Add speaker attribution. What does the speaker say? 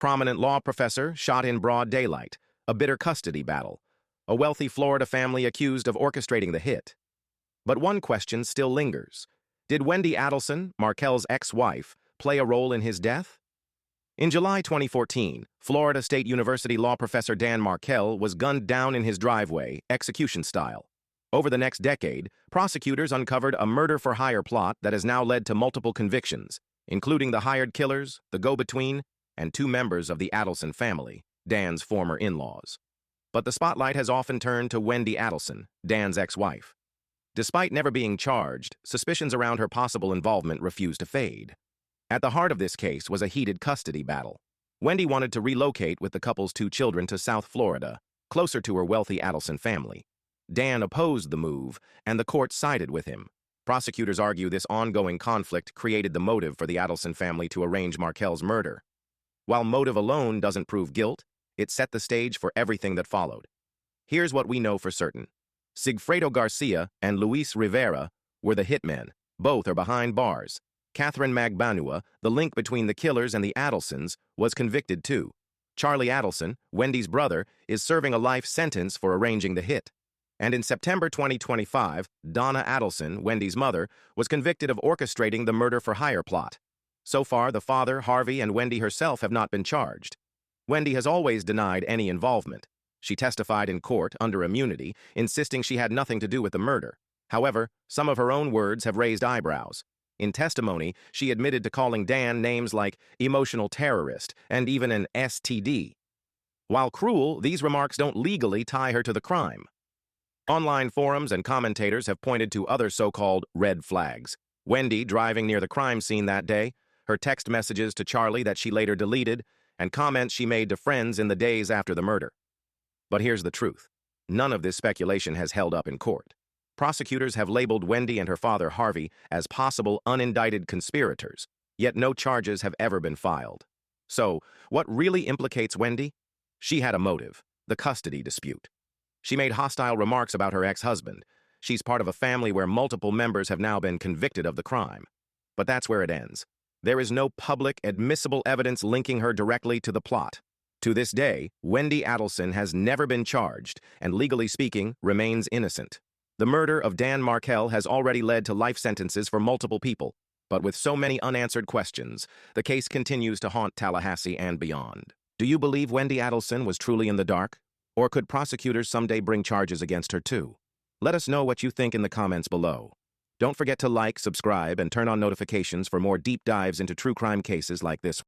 Speaker 1: Prominent law professor shot in broad daylight, a bitter custody battle, a wealthy Florida family accused of orchestrating the hit. But one question still lingers. Did Wendi Adelson, Markel's ex-wife, play a role in his death? In July 2014, Florida State University law professor Dan Markel was gunned down in his driveway, execution style. Over the next decade, prosecutors uncovered a murder-for-hire plot that has now led to multiple convictions, including the hired killers, the go-between, and two members of the Adelson family, Dan's former in-laws. But the spotlight has often turned to Wendi Adelson, Dan's ex-wife. Despite never being charged, suspicions around her possible involvement refused to fade. At the heart of this case was a heated custody battle. Wendi wanted to relocate with the couple's two children to South Florida, closer to her wealthy Adelson family. Dan opposed the move, and the court sided with him. Prosecutors argue this ongoing conflict created the motive for the Adelson family to arrange Markel's murder. While motive alone doesn't prove guilt, it set the stage for everything that followed. Here's what we know for certain. Sigfredo Garcia and Luis Rivera were the hitmen. Both are behind bars. Catherine Magbanua, the link between the killers and the Adelsons, was convicted too. Charlie Adelson, Wendi's brother, is serving a life sentence for arranging the hit. And in September 2025, Donna Adelson, Wendi's mother, was convicted of orchestrating the murder-for-hire plot. So far, the father, Harvey, and Wendi herself have not been charged. Wendi has always denied any involvement. She testified in court under immunity, insisting she had nothing to do with the murder. However, some of her own words have raised eyebrows. In testimony, she admitted to calling Dan names like emotional terrorist and even an STD. While cruel, these remarks don't legally tie her to the crime. Online forums and commentators have pointed to other so-called red flags. Wendi driving near the crime scene that day, her text messages to Charlie that she later deleted, and comments she made to friends in the days after the murder. But here's the truth. None of this speculation has held up in court. Prosecutors have labeled Wendi and her father, Harvey, as possible unindicted conspirators, yet no charges have ever been filed. So, what really implicates Wendi? She had a motive, the custody dispute. She made hostile remarks about her ex-husband. She's part of a family where multiple members have now been convicted of the crime. But that's where it ends. There is no public, admissible evidence linking her directly to the plot. To this day, Wendi Adelson has never been charged and, legally speaking, remains innocent. The murder of Dan Markel has already led to life sentences for multiple people, but with so many unanswered questions, the case continues to haunt Tallahassee and beyond. Do you believe Wendi Adelson was truly in the dark? Or could prosecutors someday bring charges against her too? Let us know what you think in the comments below. Don't forget to like, subscribe, and turn on notifications for more deep dives into true crime cases like this.